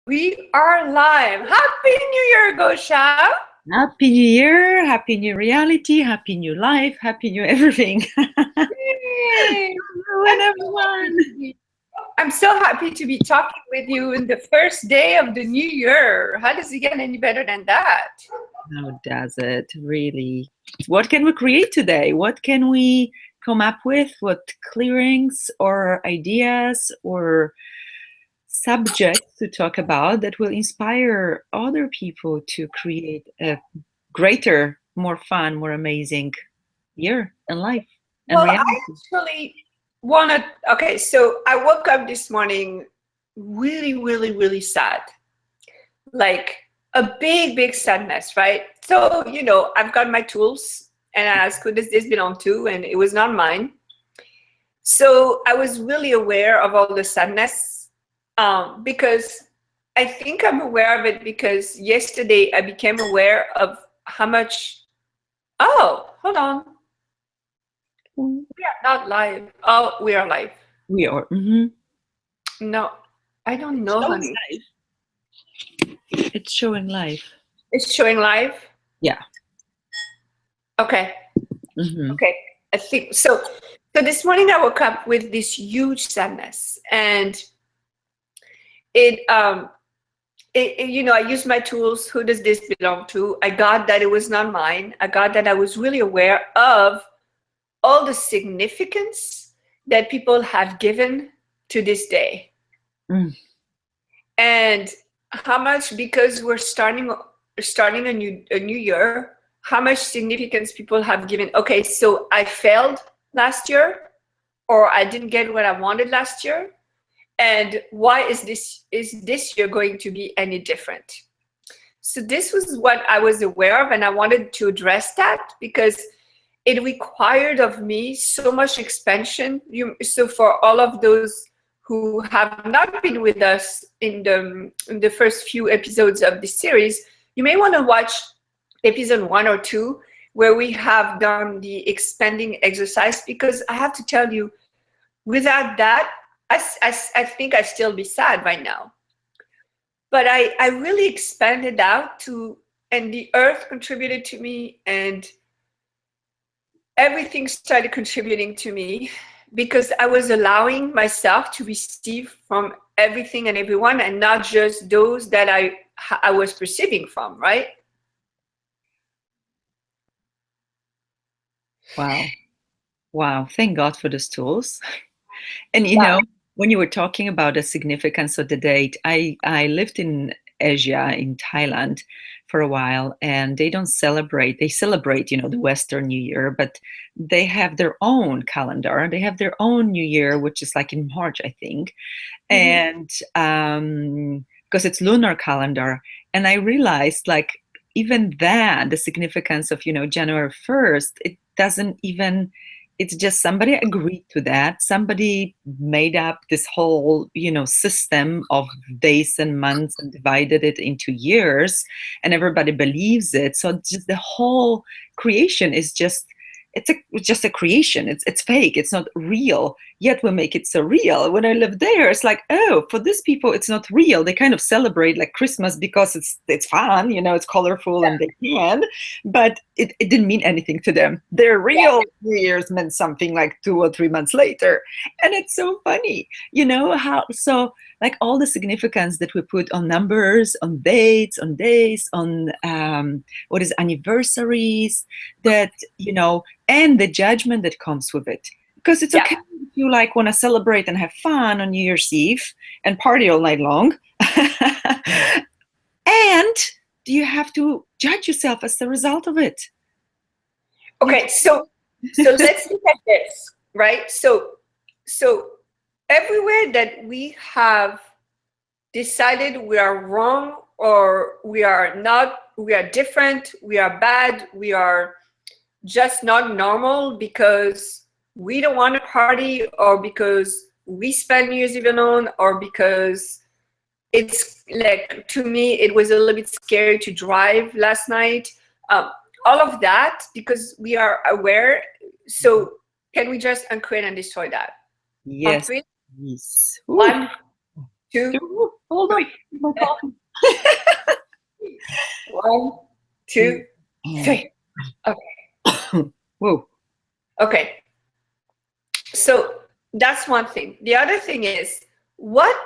We are live. Happy New Year, Gosha. Happy New Year, Happy New Reality, Happy New Life, Happy New everything. Yay. Hello I'm and so happy everyone. to be I'm so happy to be talking with you in the first day of the new year. How does it get any better than that? How does it really? What can we create today? What can we come up with? What clearings or ideas or subjects to talk about that will inspire other people to create a greater, more fun, more amazing year and life and Well, I reality? actually want to. Okay, so I woke up this morning really, really, really sad. Like a big, big sadness, right? So, I've got my tools, and I asked, who does this belong to? And it was not mine. So I was really aware of all the sadness because I think I'm aware of it because yesterday I became aware of how much. Oh, hold on. We are not live. Oh, we are live. We are. Mhm. No, I don't It's know, showing honey. life. It's showing life. It's showing live. Yeah. Okay. Hmm. Okay. I think so. So this morning I woke up with this huge sadness, and it I used my tools. Who does this belong to? I got that it was not mine. I got that I was really aware of all the significance that people have given to this day, Mm. and how much, because we're starting a new year, how much significance people have given. Okay, so I failed last year, or I didn't get what I wanted last year, and why is this year going to be any different? So this was what I was aware of, and I wanted to address that because it required of me so much expansion. So for all of those who have not been with us in the first few episodes of this series, you may want to watch episode 1 or 2, where we have done the expanding exercise, because I have to tell you, without that, I think I'd still be sad right now. But I really expanded out to, and the earth contributed to me, and everything started contributing to me, because I was allowing myself to receive from everything and everyone, and not just those that I was perceiving from, right? Wow. Wow. Thank God for those tools. And Yeah. when you were talking about the significance of the date, I lived in Asia, in Thailand for a while, and they don't celebrate. They celebrate, the Western New Year, but they have their own calendar. They have their own New Year, which is like in March, I think. Mhm. And because it's lunar calendar. And I realized, like, even then, the significance of January 1st, it doesn't even, it's just somebody agreed to that. Somebody made up this whole system of days and months and divided it into years, and everybody believes it. So just the whole creation is just, it's just a creation. It's fake. It's not real. Yet we make it so real. When I live there, it's like, oh, for these people, it's not real. They kind of celebrate like Christmas because it's fun, it's colorful and they can, but it didn't mean anything to them. Their real New Year's meant something like 2 or 3 months later. And it's so funny, how, so like all the significance that we put on numbers, on dates, on days, on what is anniversaries, that, and the judgment that comes with it. Because it's Yeah. okay if you like want to celebrate and have fun on New Year's Eve and party all night long. And do you have to judge yourself as the result of it? Okay, so let's look at this, right? So everywhere that we have decided we are wrong, or we are not, we are different, we are bad, we are just not normal because we don't want to party, or because we spend New Year's Eve alone, or because it's like, to me, it was a little bit scary to drive last night. Um, all of that because we are aware. So can we just uncreate and destroy that? On Yes. three? Yes. Ooh. One, two, Hold on. My coffee. 1, 2, 3. Okay. Whoa. Okay. So that's one thing. The other thing is, what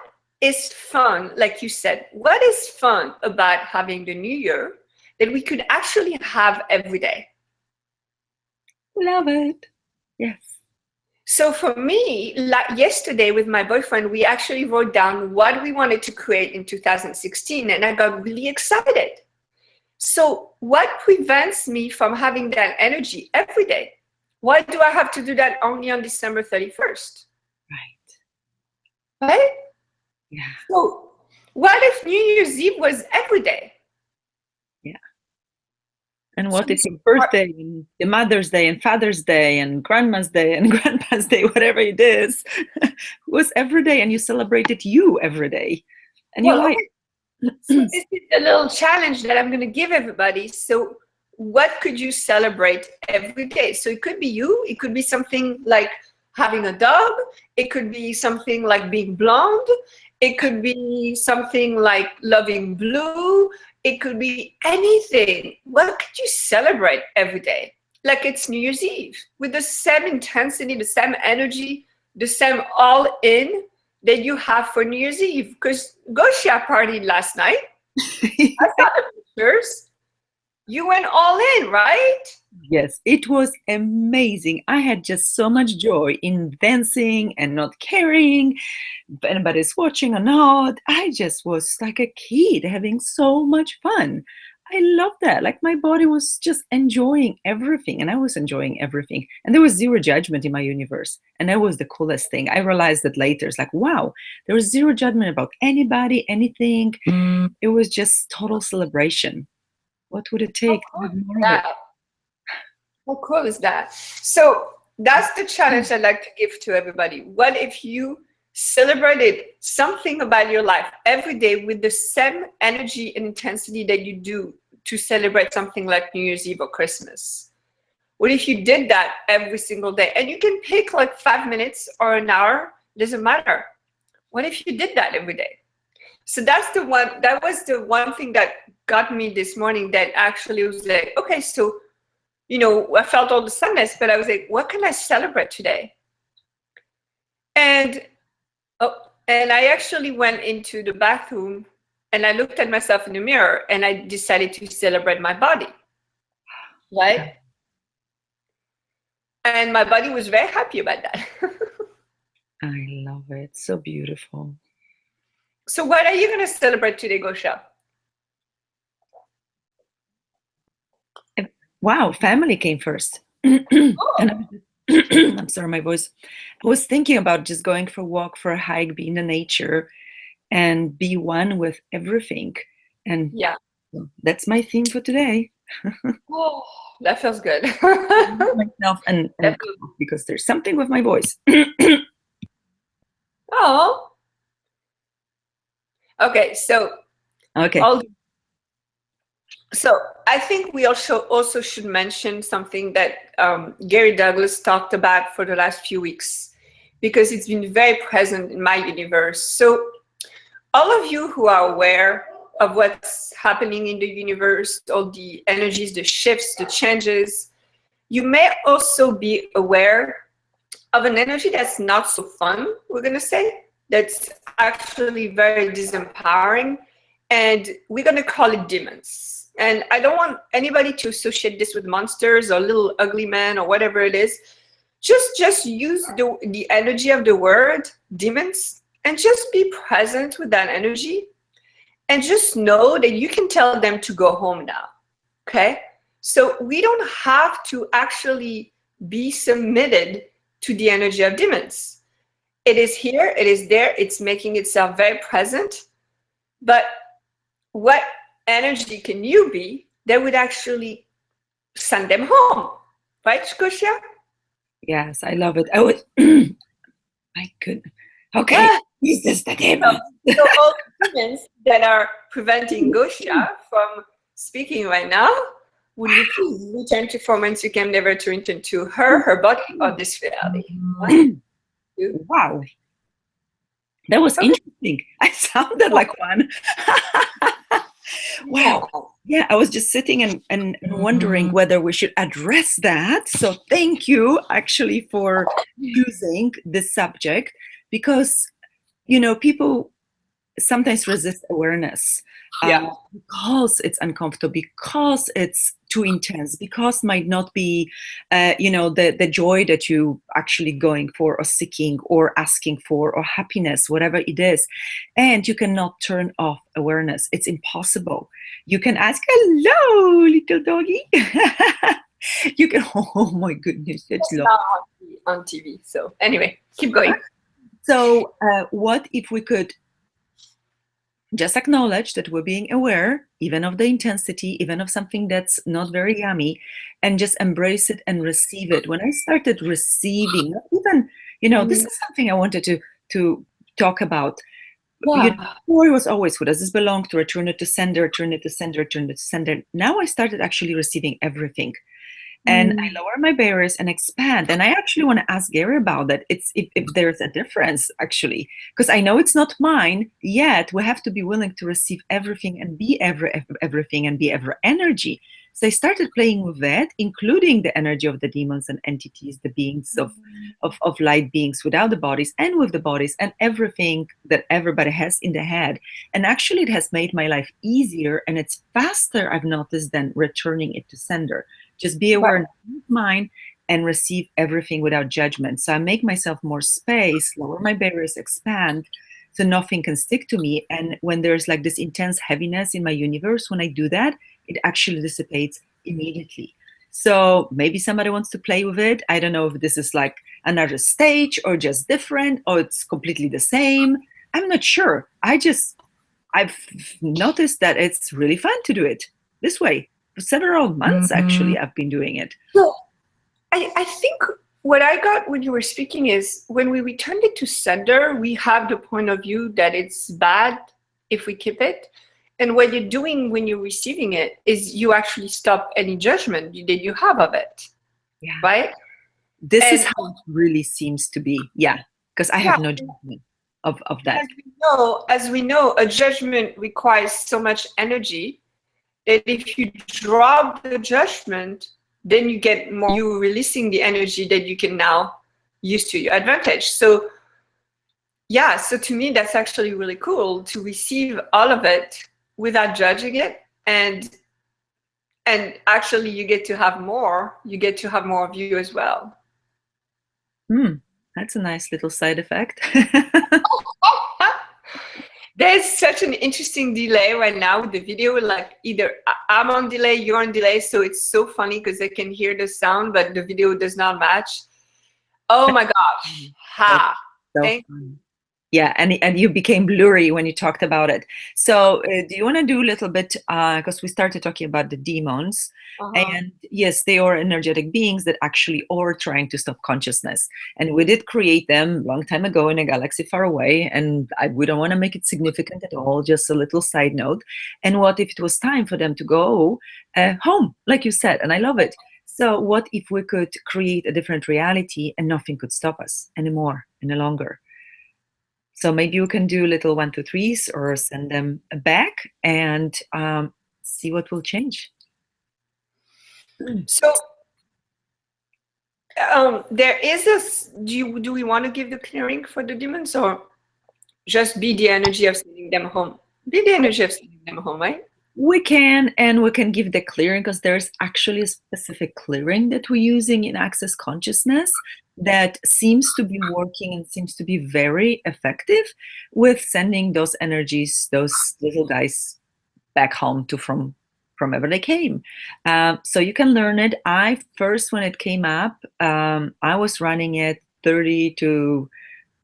is fun, like you said, what is fun about having the new year that we could actually have every day? Love it. Yes. So for me, like yesterday with my boyfriend, we actually wrote down what we wanted to create in 2016, and I got really excited. So what prevents me from having that energy every day? Why do I have to do that only on December 31st? Right. Right? Yeah. So what if New Year's Eve was every day? Yeah. And what if your birthday and your Mother's Day and Father's Day and Grandma's Day and Grandpa's Day, whatever it is, was every day, and you celebrated you every day, and you like. So this is a little challenge that I'm going to give everybody. So what could you celebrate every day? So it could be you. It could be something like having a dog. It could be something like being blonde. It could be something like loving blue. It could be anything. What could you celebrate every day? Like it's New Year's Eve with the same intensity, the same energy, the same all in that you have for New Year's Eve. Because Gosia partied last night. I saw the pictures. You went all in, right? Yes, it was amazing. I had just so much joy in dancing and not caring if anybody's watching or not. I just was like a kid having so much fun. I love that. Like my body was just enjoying everything, and I was enjoying everything. And there was zero judgment in my universe. And that was the coolest thing. I realized that later. It's like, wow, there was zero judgment about anybody, anything. It was just total celebration. What would it take to have more of it? How cool is that? So that's the challenge I'd like to give to everybody. What if you celebrated something about your life every day with the same energy and intensity that you do to celebrate something like New Year's Eve or Christmas? What if you did that every single day? And you can pick like 5 minutes or an hour, doesn't matter. What if you did that every day? So that was the one thing that got me this morning, that actually was like, okay, so, you know, I felt all the sadness, but I was like, what can I celebrate today? And I actually went into the bathroom and I looked at myself in the mirror and I decided to celebrate my body, right? And my body was very happy about that. I love it. So beautiful. So what are you going to celebrate today, Gosia? Wow, family came first. And I'm sorry, my voice. I was thinking about just going for a walk, for a hike, be in the nature, and be one with everything. And yeah, that's my theme for today. Oh, that feels good. Myself and because there's something with my voice. Oh. Okay, so okay. So I think we also should mention something that Gary Douglas talked about for the last few weeks, because it's been very present in my universe. So all of you who are aware of what's happening in the universe, all the energies, the shifts, the changes, you may also be aware of an energy that's not so fun, we're going to say, that's actually very disempowering, and we're going to call it demons. And I don't want anybody to associate this with monsters or little ugly men or whatever it is. Just use the energy of the word demons and just be present with that energy, and just know that you can tell them to go home now. Okay? So we don't have to actually be submitted to the energy of demons. It is here, it is there, it's making itself very present. But what energy can you be that would actually send them home? Right, Gosia? Yes, I love it. I was my goodness. Okay, this is the demon. So all the demons that are preventing Gosia from speaking right now, would you please return to form and you can never to return to her body, or this reality? 1, 2. Wow. That was Okay. interesting. I sounded like one. Wow. Yeah, I was just sitting and wondering whether we should address that. So thank you actually for choosing this subject, because, you know, people sometimes resist awareness Yeah. because it's uncomfortable, because it's too intense, because might not be, the joy that you actually going for or seeking or asking for or happiness, whatever it is. And you cannot turn off awareness. It's impossible. You can ask, hello, little doggy. You can, oh my goodness, that's It's lovely. not on TV. So anyway, keep going. So what if we could just acknowledge that we're being aware, even of the intensity, even of something that's not very yummy, and just embrace it and receive it. When I started receiving, not even, this is something I wanted to talk about. Yeah. Before it was always, who does this belong to? Return it to sender, return it to sender, return it to sender. Now I started actually receiving everything. And I lower my barriers and expand. And I actually want to ask Gary about that. It's if there's a difference, actually, because I know it's not mine yet. We have to be willing to receive everything and be everything and be ever energy. So I started playing with that, including the energy of the demons and entities, the beings of light beings without the bodies and with the bodies, and everything that everybody has in the head. And actually, it has made my life easier, and it's faster, I've noticed, than returning it to sender. Just be aware of mine and receive everything without judgment. So I make myself more space, lower my barriers, expand, so nothing can stick to me. And when there's like this intense heaviness in my universe, when I do that, it actually dissipates immediately. So maybe somebody wants to play with it. I don't know if this is like another stage or just different or it's completely the same. I'm not sure. I've noticed that it's really fun to do it this way. For several months, actually, I've been doing it. So I think what I got when you were speaking is when we returned it to sender, we have the point of view that it's bad if we keep it. And what you're doing when you're receiving it is you actually stop any judgment that you have of it. Yeah. Right? This is how it really seems to be. Yeah. Because I have no judgment of that. As we know, a judgment requires so much energy that if you drop the judgment, then you get more, you releasing the energy that you can now use to your advantage. So yeah, so to me, that's actually really cool to receive all of it without judging it. And actually you get to have more of you as well. That's a nice little side effect. There's such an interesting delay right now with the video, like either I'm on delay, you're on delay, so it's so funny because I can hear the sound, but the video does not match. Oh my gosh. Ha. So yeah, and you became blurry when you talked about it. So do you want to do a little bit, because we started talking about the demons, and yes, they are energetic beings that actually are trying to stop consciousness. And we did create them a long time ago in a galaxy far away, and we don't want to make it significant at all, just a little side note. And what if it was time for them to go home, like you said, and I love it. So what if we could create a different reality and nothing could stop us anymore, any longer? So maybe you can do little 1, 2, 3s or send them back and see what will change. So there is this, do we want to give the clearing for the demons or just be the energy of sending them home? Be the energy of sending them home, right? We can, and we can give the clearing because there's actually a specific clearing that we're using in Access Consciousness that seems to be working and seems to be very effective with sending those energies, those little guys, back home to from wherever they came. So you can learn it. First, when it came up, I was running it 30 to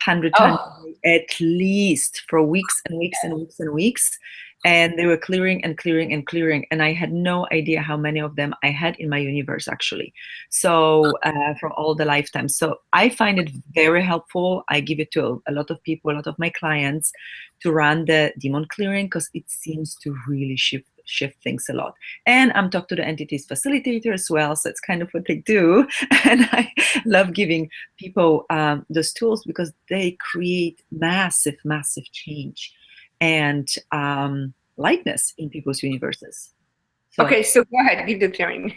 100 times at least for weeks and weeks and weeks and weeks. And they were clearing and clearing and clearing. And I had no idea how many of them I had in my universe, actually. So from all the lifetimes. So I find it very helpful. I give it to a lot of people, a lot of my clients to run the demon clearing because it seems to really shift shift things a lot. And I'm talk to the entities facilitator as well, so it's kind of what they do. And I love giving people those tools because they create massive, massive change and lightness in people's universes. So, okay, so go ahead, give the clearing.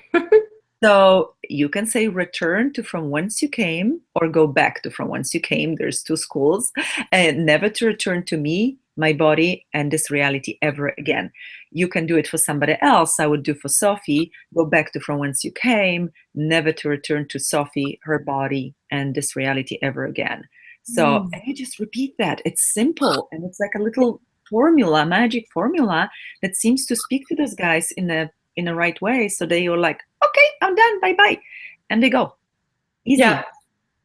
so you can say return to from whence you came or go back to from whence you came. There's two schools. And never to return to me, my body, and this reality ever again. You can do it for somebody else. I would do for Sophie, go back to from whence you came, never to return to Sophie, her body, and this reality ever again. So and you just repeat that. It's simple, and it's like a little formula, magic formula that seems to speak to those guys in the right way. So they are like, okay, I'm done, bye-bye. And they go. Easy. Yeah,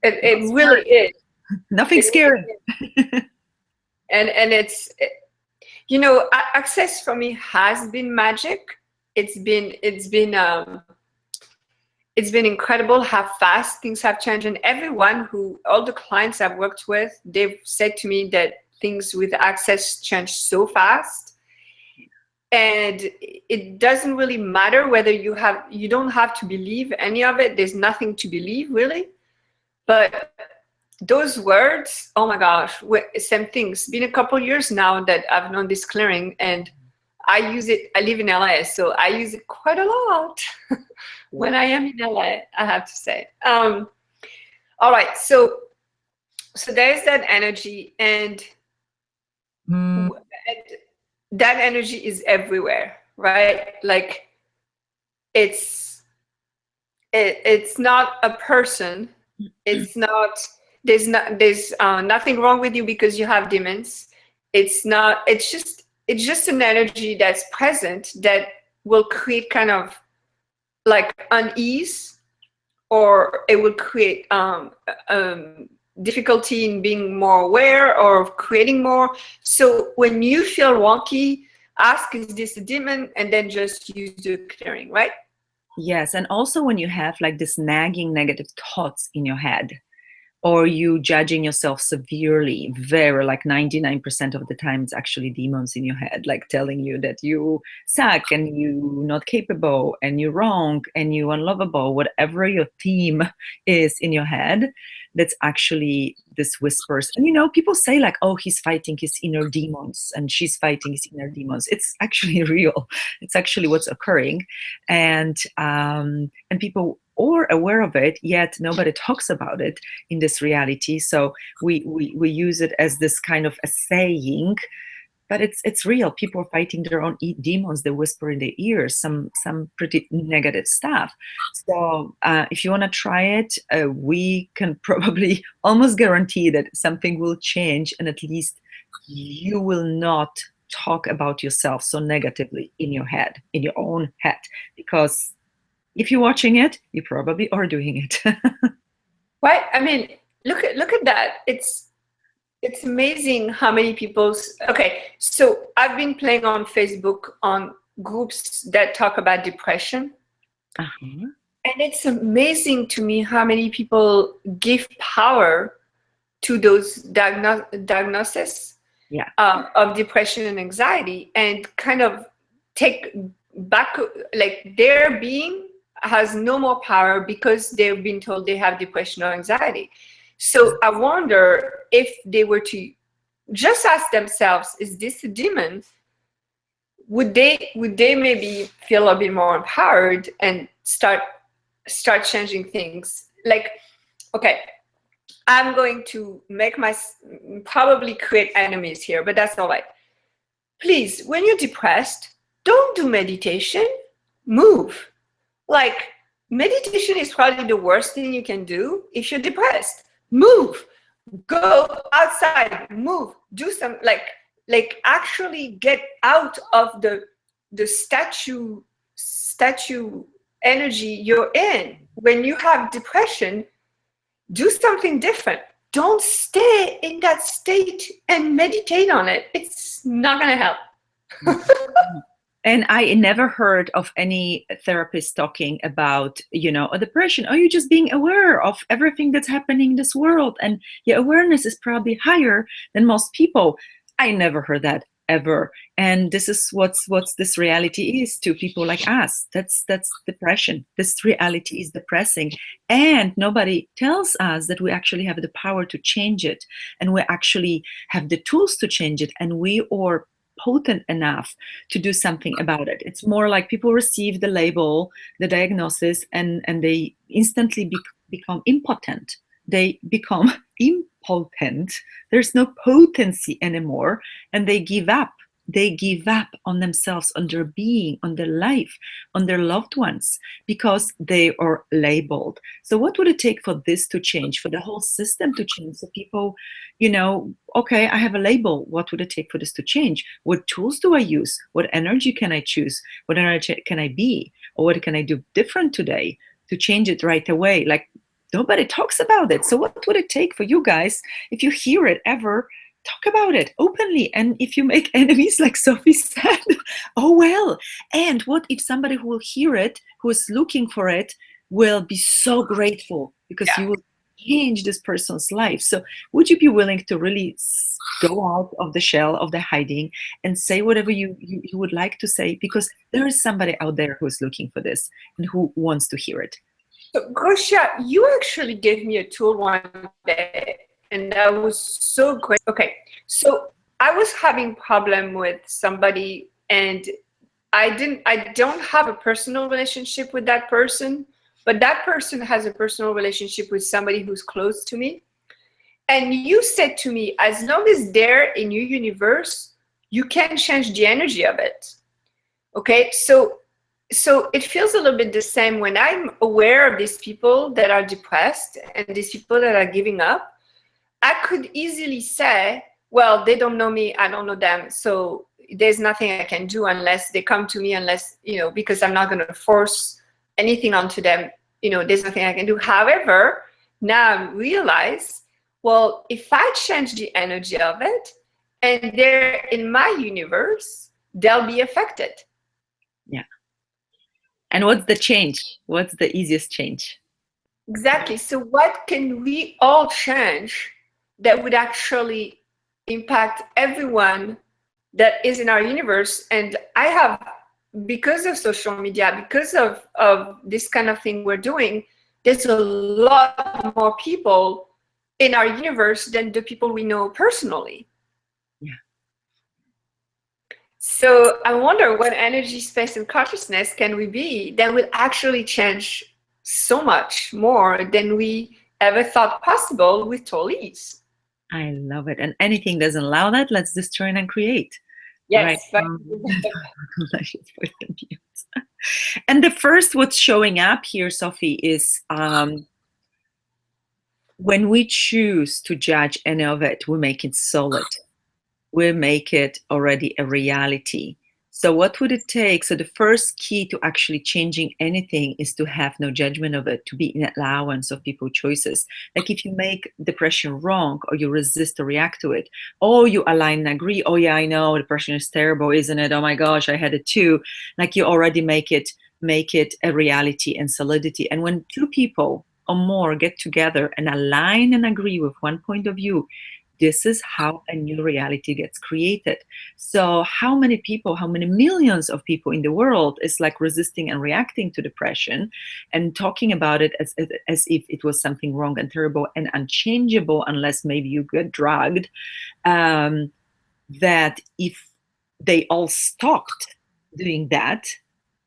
it really is. Nothing scary. And it's, you know, Access for me has been magic. It's been incredible how fast things have changed. And all the clients I've worked with, they've said to me that things with Access change so fast. And it doesn't really matter whether you don't have to believe any of it. There's nothing to believe, really. But those words, oh my gosh, same thing. It's been a couple years now that I've known this clearing, and I use it. I live in LA, so I use it quite a lot when I am in LA, I have to say. All right, so there's that energy, and that energy is everywhere, right? Like it's not a person. It's not. There's nothing wrong with you because you have demons. It's just an energy that's present that will create kind of like unease, or it will create difficulty in being more aware or creating more. So when you feel wonky, ask, is this a demon? And then just use the clearing, right? Yes, and also when you have like this nagging negative thoughts in your head, or you judging yourself severely, very like 99% of the time, it's actually demons in your head, like telling you that you suck and you not capable and you're wrong and you unlovable, whatever your theme is in your head, that's actually this whispers. And you know, people say like, oh, he's fighting his inner demons and she's fighting his inner demons. It's actually real. It's actually what's occurring. And people are aware of it, yet nobody talks about it in this reality. So we use it as this kind of a saying, but it's real. People are fighting their own demons. They whisper in their ears some pretty negative stuff. So if you want to try it, we can probably almost guarantee that something will change, and at least you will not talk about yourself so negatively in your head, in your own head, because if you're watching it, you probably are doing it. Right? I mean, look at that. It's amazing how many people's. Okay, so I've been playing on Facebook on groups that talk about depression, and it's amazing to me how many people give power to those diagnoses of depression and anxiety, and kind of take back, like their being has no more power because they've been told they have depression or anxiety. So I wonder if they were to just ask themselves, is this a demon? Would they maybe feel a bit more empowered and start changing things? Like, okay, I'm going to probably create enemies here, but that's all right. Please, when you're depressed, don't do meditation, move. Like, meditation is probably the worst thing you can do if you're depressed. Move, go outside, move, do some, like actually get out of the statue energy you're in. When you have depression, do something different. Don't stay in that state and meditate on it. It's not gonna help. And I never heard of any therapist talking about, a depression. Are you just being aware of everything that's happening in this world? And your awareness is probably higher than most people. I never heard that. ever. And this is what's this reality is to people like us. That's depression. This reality is depressing, and nobody tells us that we actually have the power to change it, and we actually have the tools to change it, and we are potent enough to do something about it. It's more like people receive the label, the diagnosis, and they instantly become impotent. They become impotent. There's no potency anymore, and they give up. They give up on themselves, on their being, on their life, on their loved ones, because they are labeled. So what would it take for this to change, for the whole system to change? So people, okay, I have a label. What would it take for this to change? What tools do I use? What energy can I choose? What energy can I be? Or what can I do different today to change it right away? Like, nobody talks about it. So what would it take for you guys, if you hear it ever, talk about it openly? And if you make enemies, like Sophie said, oh well. And what if somebody who will hear it, who is looking for it, will be so grateful because you will change this person's life? So would you be willing to really go out of the shell of the hiding and say whatever you would like to say? Because there is somebody out there who is looking for this and who wants to hear it. So, Gosha, you actually gave me a tool one day, and that was so great. Okay, so I was having problem with somebody, and I don't have a personal relationship with that person, but that person has a personal relationship with somebody who's close to me. And you said to me, as long as they're in your universe, you can change the energy of it. Okay, so it feels a little bit the same when I'm aware of these people that are depressed and these people that are giving up. I could easily say, well, they don't know me, I don't know them, so there's nothing I can do unless they come to me, unless, because I'm not going to force anything onto them, there's nothing I can do. However, now I realize, well, if I change the energy of it and they're in my universe, they'll be affected. Yeah. And what's the change? What's the easiest change? Exactly. So what can we all change that would actually impact everyone that is in our universe? And I have, because of social media, because of this kind of thing we're doing, there's a lot more people in our universe than the people we know personally. Yeah. So I wonder what energy, space, and consciousness can we be that will actually change so much more than we ever thought possible with tool ease. I love it. And anything doesn't allow that, let's destroy and create. Yes. Right. And the first what's showing up here, Sophie, is when we choose to judge any of it, we make it solid. We make it already a reality. So what would it take? So the first key to actually changing anything is to have no judgment of it, to be in allowance of people's choices. Like if you make depression wrong, or you resist or react to it, or you align and agree, oh yeah, I know depression is terrible, isn't it? Oh my gosh, I had it too. Like you already make it a reality and solidity. And when two people or more get together and align and agree with one point of view, this is how a new reality gets created. So how many people, how many millions of people in the world is like resisting and reacting to depression and talking about it as if it was something wrong and terrible and unchangeable unless maybe you get drugged, that if they all stopped doing that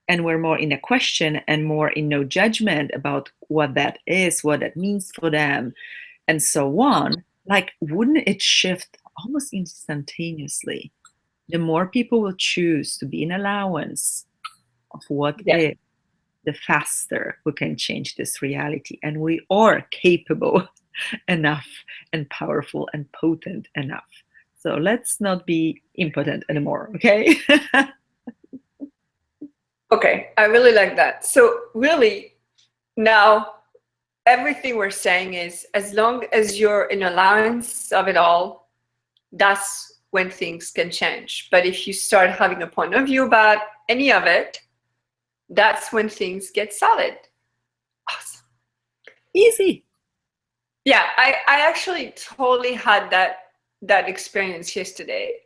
and were more in a question and more in no judgment about what that is, what that means for them, and so on, like, wouldn't it shift almost instantaneously? The more people will choose to be in allowance of what is, the faster we can change this reality. And we are capable enough and powerful and potent enough. So let's not be impotent anymore, okay? Okay, I really like that. So really, now, everything we're saying is, as long as you're in allowance of it all, that's when things can change. But if you start having a point of view about any of it, that's when things get solid. Awesome. Easy. Yeah, I actually totally had that experience yesterday.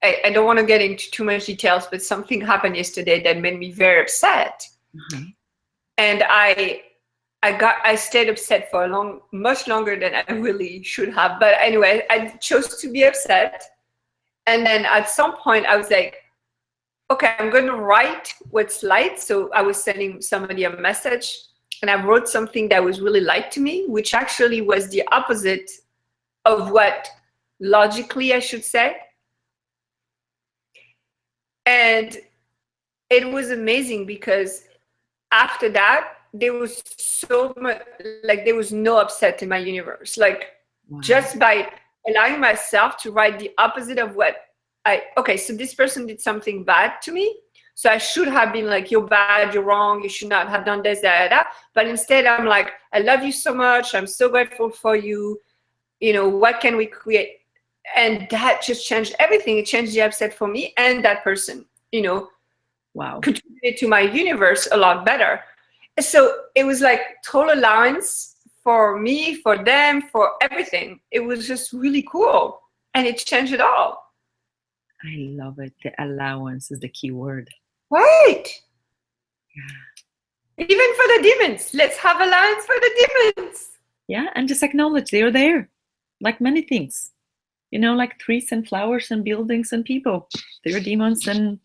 I don't want to get into too much details, but something happened yesterday that made me very upset. Mm-hmm. And I stayed upset for much longer than I really should have. But anyway, I chose to be upset. And then at some point I was like, okay, I'm going to write what's light. So I was sending somebody a message, and I wrote something that was really light to me, which actually was the opposite of what logically I should say. And it was amazing because after that, there was so much, like there was no upset in my universe. Like Wow. just by allowing myself to write the opposite of what okay, so this person did something bad to me. So I should have been like, you're bad, you're wrong, you should not have done this, that. But instead I'm like, I love you so much. I'm so grateful for you. You know, what can we create? And that just changed everything. It changed the upset for me and that person, you know, Wow. contributed to my universe a lot better. So it was like total allowance for me, for them, for everything. It was just really cool. And it changed it all. I love it. The allowance is the key word. Right. Yeah. Even for the demons. Let's have allowance for the demons. Yeah, and just acknowledge they're there. Like many things. You know, like trees and flowers and buildings and people. They're demons and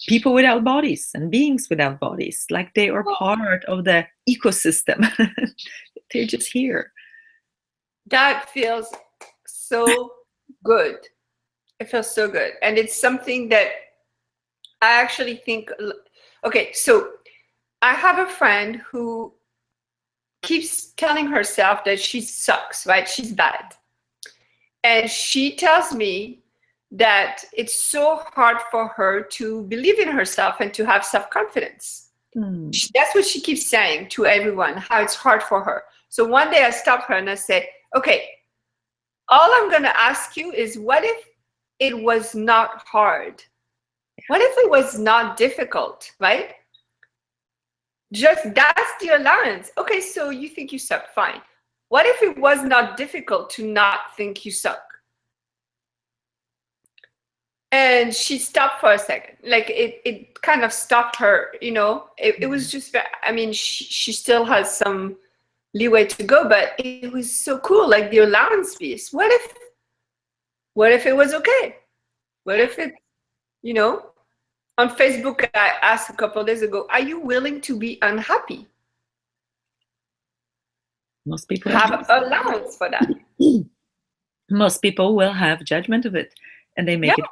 people without bodies and beings without bodies. Like they are part of the ecosystem. They're just here. That feels so good. It feels so good. And it's something that I actually think, okay, so I have a friend who keeps telling herself that she sucks, right? She's bad. And she tells me that it's so hard for her to believe in herself and to have self-confidence. That's what she keeps saying to everyone, how it's hard for her. So one day I stopped her and I said, okay, all I'm going to ask you is, what if it was not hard? What if it was not difficult, right? Just that's the allowance. Okay, so you think you suck, fine. What if it was not difficult to not think you suck? And she stopped for a second. Like it kind of stopped her, you know. It was just, I mean, she still has some leeway to go, but it was so cool, like the allowance piece. What if it was okay? What if it, you know, on Facebook, I asked a couple of days ago, are you willing to be unhappy? Most people have allowance for that. Most people will have judgment of it, and they make it.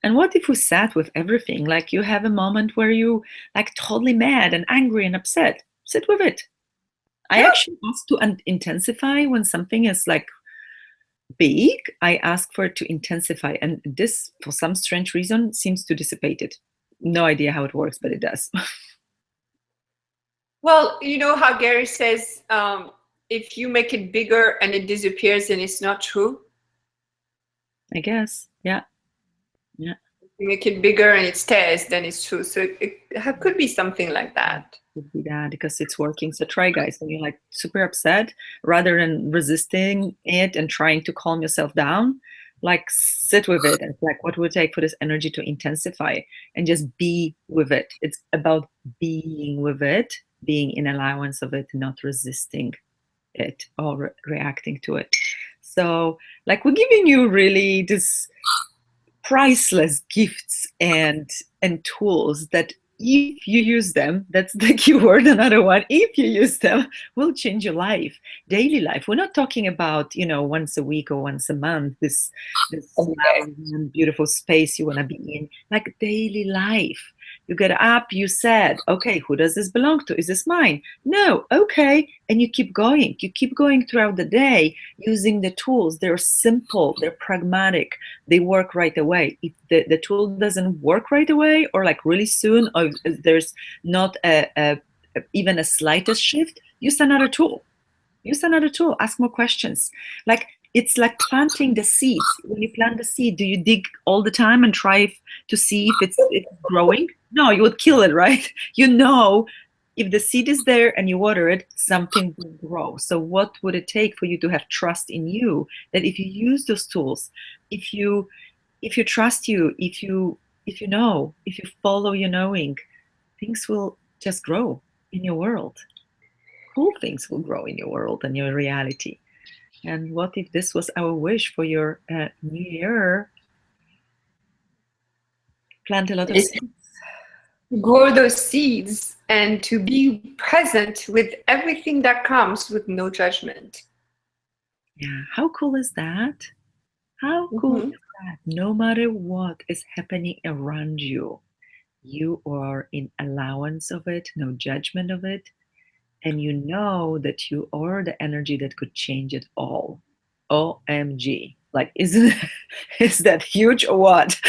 And what if we sat with everything? Like you have a moment where you like totally mad and angry and upset. Sit with it. I actually ask to intensify when something is like big. I ask for it to intensify, and this, for some strange reason, seems to dissipate it. No idea how it works, but it does. Well, you know how Gary says, if you make it bigger and it disappears, then it's not true. I guess, yeah. Yeah. If you make it bigger and it stays, then it's true. So it could be something like that. Could be that, because it's working. So try, guys, when you're like super upset, rather than resisting it and trying to calm yourself down, like sit with it and like, what would it take for this energy to intensify, and just be with it. It's about being with it, being in allowance of it, not resisting it or reacting to it. So like we're giving you really this priceless gifts and tools that if you use them, that's the keyword, another one, if you use them, will change your life, daily life. We're not talking about, you know, once a week or once a month, this beautiful space you want to be in, like daily life. You get up, you said, okay, who does this belong to? Is this mine? No, okay. And you keep going. You keep going throughout the day using the tools. They're simple, they're pragmatic, they work right away. If the tool doesn't work right away, or like really soon, or if there's not even a slightest shift, use another tool. Use another tool. Ask more questions. Like, it's like planting the seeds. When you plant the seed, do you dig all the time and try to see if it's growing? No, you would kill it, right? You know, if the seed is there and you water it, something will grow. So what would it take for you to have trust in you that if you use those tools, if you if you trust you, if you know, if you follow your knowing, things will just grow in your world. Cool things will grow in your world and your reality. And what if this was our wish for your new year? Plant a lot of seeds. Grow those seeds and to be present with everything that comes with no judgment. Yeah, how cool is that? How cool is that? No matter what is happening around you, you are in allowance of it, no judgment of it, and you know that you are the energy that could change it all. OMG. Like, is that huge or what?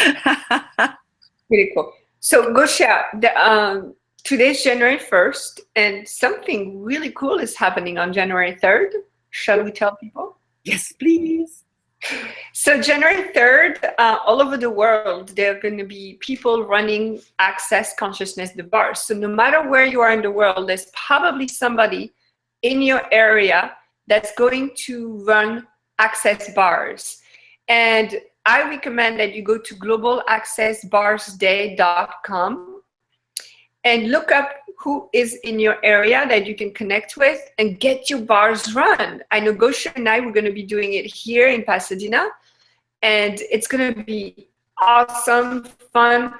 Really cool. So Gosha, today's January 1st, and something really cool is happening on January 3rd. Shall we tell people? Yes, please. So January 3rd, all over the world, there are going to be people running Access Consciousness, the bars. So no matter where you are in the world, there's probably somebody in your area that's going to run Access bars. And I recommend that you go to globalaccessbarsday.com and look up who is in your area that you can connect with and get your bars run. I know Gosha and I, we're going to be doing it here in Pasadena, and it's going to be awesome, fun.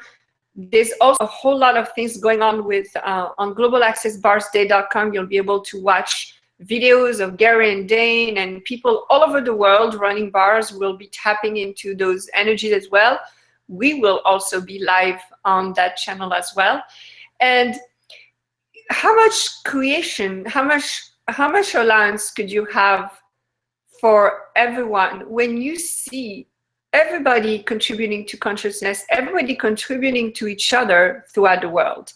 There's also a whole lot of things going on with on globalaccessbarsday.com. You'll be able to watch videos of Gary and Dane and people all over the world running bars. Will be tapping into those energies as well. We will also be live on that channel as well. And how much creation, how much allowance could you have for everyone when you see everybody contributing to consciousness, everybody contributing to each other throughout the world?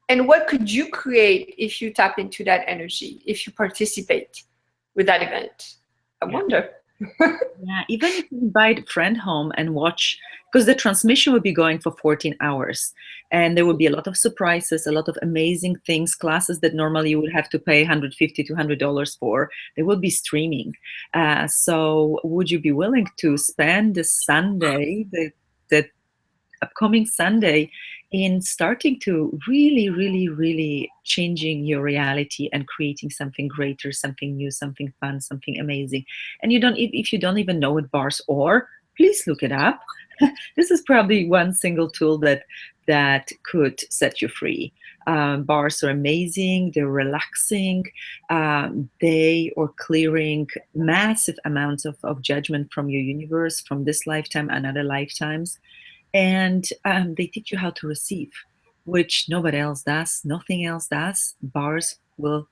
And what could you create if you tap into that energy, if you participate with that event? I wonder. Yeah, even if you invite a friend home and watch, because the transmission will be going for 14 hours and there will be a lot of surprises, a lot of amazing things, classes that normally you would have to pay $150 to $200 for, they will be streaming. So would you be willing to spend the Sunday, the upcoming Sunday, in starting to really changing your reality and creating something greater, something new, something fun, something amazing? And you don't, if you don't even know what bars are, please look it up. This is probably one single tool that could set you free. Bars are amazing. They're relaxing. They are clearing massive amounts of judgment from your universe, from this lifetime and other lifetimes. And they teach you how to receive, which nobody else does, nothing else does. Bars will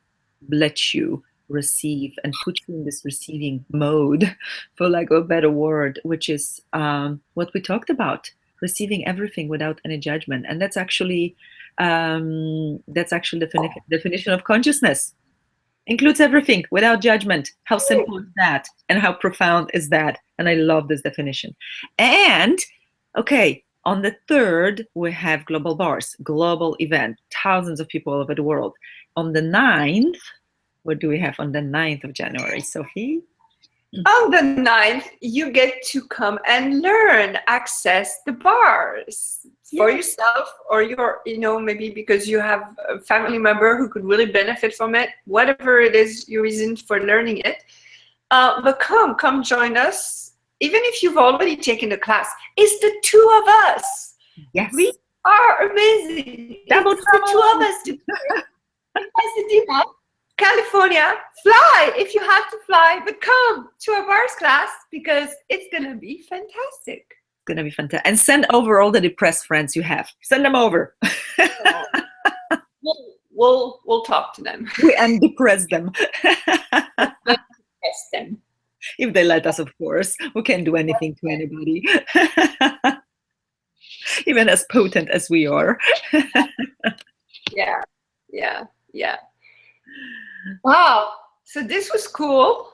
let you receive and put you in this receiving mode, for lack of a better word, which is what we talked about, receiving everything without any judgment. And that's actually the definition of consciousness. Includes everything without judgment. How simple is that? And how profound is that? And I love this definition. And okay, on the 3rd, we have Global Bars, global event, thousands of people all over the world. On the 9th, what do we have on the 9th of January, Sophie? On the 9th, you get to come and learn, access the bars for yourself, or your, maybe because you have a family member who could really benefit from it, whatever it is your reason for learning it. But come join us. Even if you've already taken the class, it's the two of us. Yes. We are amazing. Double it's the two of us together. In Pasadena, California. Fly if you have to fly, but come to our bars class because it's going to be fantastic. It's going to be fantastic. And send over all the depressed friends you have. Send them over. We'll talk to them. And depress them. Depress them. If they let us, of course. We can't do anything to anybody. Even as potent as we are. Yeah. Wow. So this was cool.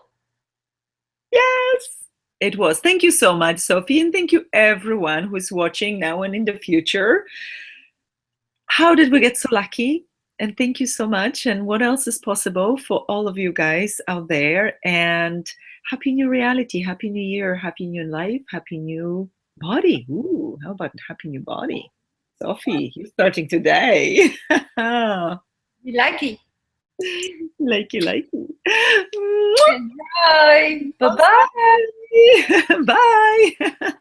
Yes, it was. Thank you so much, Sophie. And thank you everyone who's watching now and in the future. How did we get so lucky? And thank you so much. And what else is possible for all of you guys out there? And happy new reality, happy new year, happy new life, happy new body. Ooh, how about happy new body? Sophie, you're starting today. You like it. Likey. Enjoy. Bye-bye. Bye. Bye.